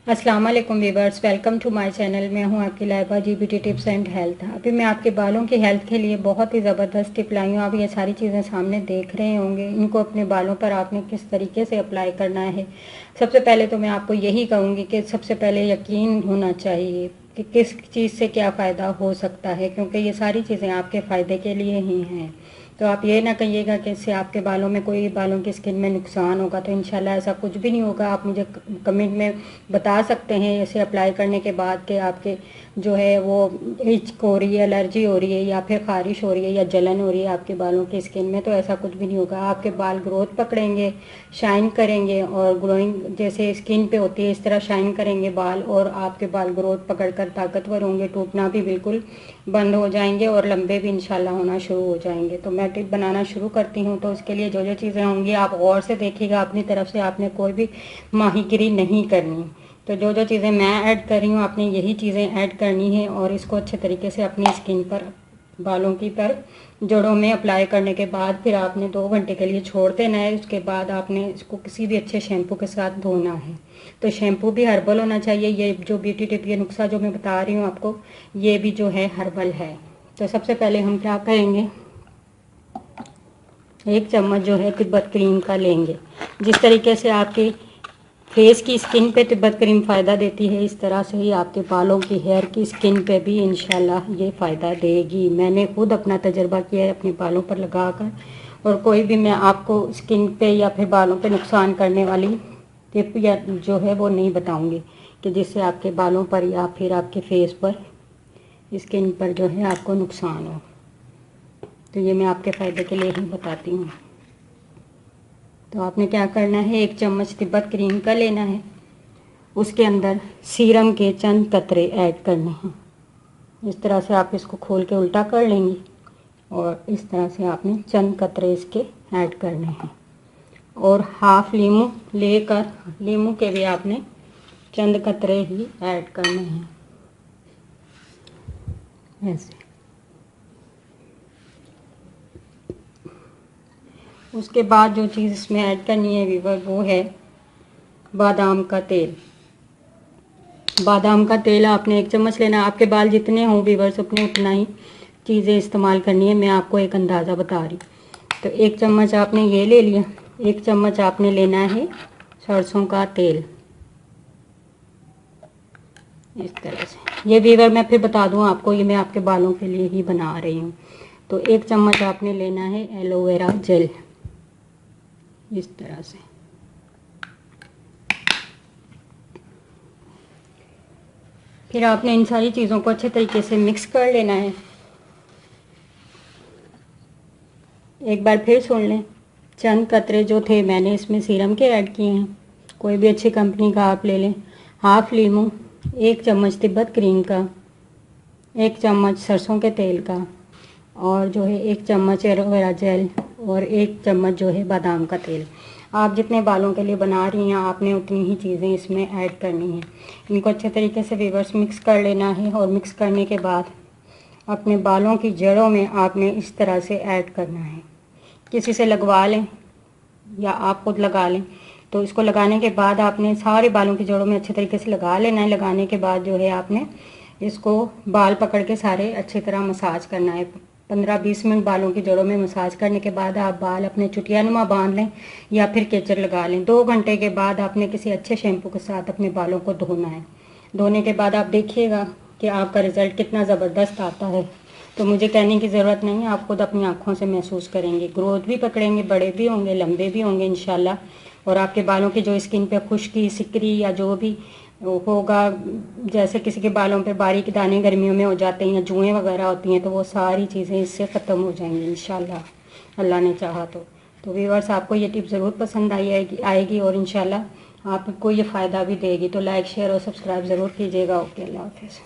अस्सलाम वालेकुम viewers, welcome to my channel. मैं हूं आपकी Laiba GBT tips and health. अभी मैं आपके बालों की हेल्थ के लिए बहुत ही ज़बरदस्त टिप लाई हूँ। आप ये सारी चीज़ें सामने देख रहे होंगे। इनको अपने बालों पर आपने किस तरीके से अप्लाई करना है। सबसे पहले तो मैं आपको यही कहूँगी कि सबसे पहले यकीन होना चाहिए कि किस चीज़ से क्या फ़ायदा हो सकता है, क्योंकि ये सारी चीज़ें आपके फ़ायदे के लिए ही हैं। तो आप ये ना कहिएगा कि इससे आपके बालों में कोई बालों की स्किन में नुकसान होगा, तो इंशाल्लाह ऐसा कुछ भी नहीं होगा। आप मुझे कमेंट में बता सकते हैं इसे अप्लाई करने के बाद कि आपके जो है वो इच हो रही है, एलर्जी हो रही है, या फिर ख़ारिश हो रही है, या जलन हो रही है आपके बालों की स्किन में। तो ऐसा कुछ भी नहीं होगा। आपके बाल ग्रोथ पकड़ेंगे, शाइन करेंगे, और ग्रोइंग जैसे स्किन पे होती है इस तरह शाइन करेंगे बाल, और आपके बाल ग्रोथ पकड़कर ताकतवर होंगे, टूटना भी बिल्कुल बंद हो जाएंगे और लंबे भी इंशाल्लाह होना शुरू हो जाएंगे। तो मैं टिप बनाना शुरू करती हूँ। तो उसके लिए जो जो चीज़ें होंगी आप गौर से देखिएगा। अपनी तरफ से आपने कोई भी माहीगिरी नहीं करनी। तो जो जो चीज़ें मैं ऐड कर रही हूँ आपने यही चीज़ें ऐड करनी है, और इसको अच्छे तरीके से अपनी स्किन पर, बालों की पर जड़ों में अप्लाई करने के बाद फिर आपने 2 घंटे के लिए छोड़ देना है। उसके बाद आपने इसको किसी भी अच्छे शैम्पू के साथ धोना है। तो शैम्पू भी हर्बल होना चाहिए। ये जो ब्यूटी टिप, ये नुस्खा जो मैं बता रही हूँ आपको, ये भी जो है हर्बल है। तो सबसे पहले हम क्या करेंगे, 1 चम्मच जो है तिब्बत क्रीम का लेंगे। जिस तरीके से आपके फेस की स्किन पे तिब्बत क्रीम फ़ायदा देती है, इस तरह से ही आपके बालों की, हेयर की स्किन पे भी इंशाल्लाह ये फ़ायदा देगी। मैंने खुद अपना तजर्बा किया है अपने बालों पर लगाकर, और कोई भी मैं आपको स्किन पे या फिर बालों पे नुकसान करने वाली टिप या जो है वो नहीं बताऊंगी कि जिससे आपके बालों पर या फिर आपके फेस पर, स्किन पर जो है आपको नुकसान हो। तो ये मैं आपके फ़ायदे के लिए ही बताती हूँ। तो आपने क्या करना है, 1 चम्मच तिब्बत क्रीम का लेना है। उसके अंदर सीरम के चंद कतरे ऐड करने हैं। इस तरह से आप इसको खोल के उल्टा कर लेंगी, और इस तरह से आपने चंद कतरे इसके ऐड करने हैं। और हाफ लीमू लेकर, लीमू के भी आपने चंद कतरे ही ऐड करने हैं, ऐसे। उसके बाद जो चीज़ इसमें ऐड करनी है वीवर, वो है बादाम का तेल। बादाम का तेल आपने 1 चम्मच लेना। आपके बाल जितने हों वीवर्स, अपने उतना ही चीज़ें इस्तेमाल करनी है। मैं आपको एक अंदाज़ा बता रही। तो 1 चम्मच आपने ये ले लिया। 1 चम्मच आपने लेना है सरसों का तेल, इस तरह से। ये वीवर मैं फिर बता दूं आपको, ये मैं आपके बालों के लिए ही बना रही हूँ। तो 1 चम्मच आपने लेना है एलोवेरा जेल, इस तरह से। फिर आपने इन सारी चीज़ों को अच्छे तरीके से मिक्स कर लेना है। एक बार फिर सुन लें, चंद कतरे जो थे मैंने इसमें सीरम के ऐड किए हैं। कोई भी अच्छी कंपनी का आप ले लें। हाफ लीमू, 1 चम्मच तिब्बत क्रीम का, 1 चम्मच सरसों के तेल का, और जो है 1 चम्मच एलोवेरा जेल, और 1 चम्मच जो है बादाम का तेल। आप जितने बालों के लिए बना रही हैं आपने उतनी ही चीज़ें इसमें ऐड करनी हैं। इनको अच्छे तरीके से वीवर्स मिक्स कर लेना है, और मिक्स करने के बाद अपने बालों की जड़ों में आपने इस तरह से ऐड करना है। किसी से लगवा लें या आप खुद लगा लें। तो इसको लगाने के बाद आपने सारे बालों की जड़ों में अच्छे तरीके से लगा लेना है। लगाने के बाद जो है आपने इसको बाल पकड़ के सारे अच्छी तरह मसाज करना है। 15-20 मिनट बालों की जड़ों में मसाज करने के बाद आप बाल अपने चुटियानुमा बांध लें या फिर केचर लगा लें। 2 घंटे के बाद आपने किसी अच्छे शैम्पू के साथ अपने बालों को धोना है। धोने के बाद आप देखिएगा कि आपका रिज़ल्ट कितना ज़बरदस्त आता है। तो मुझे कहने की ज़रूरत नहीं है, आप खुद अपनी आँखों से महसूस करेंगे। ग्रोथ भी पकड़ेंगे, बड़े भी होंगे, लंबे भी होंगे इंशाल्लाह। और आपके बालों की जो स्किन पे खुश्की, सिकरी या जो भी होगा, जैसे किसी के बालों पे बारीक दाने गर्मियों में हो जाते हैं या जुएँ वगैरह होती हैं, तो वो सारी चीज़ें इससे ख़त्म हो जाएंगी इंशाल्लाह, अल्लाह ने चाहा तो। व्यूअर्स, आपको ये टिप ज़रूर पसंद आएगी और इंशाल्लाह आपको ये फ़ायदा भी देगी। तो लाइक, शेयर और सब्सक्राइब ज़रूर कीजिएगा। ओके, अल्लाह हाफ़िज़।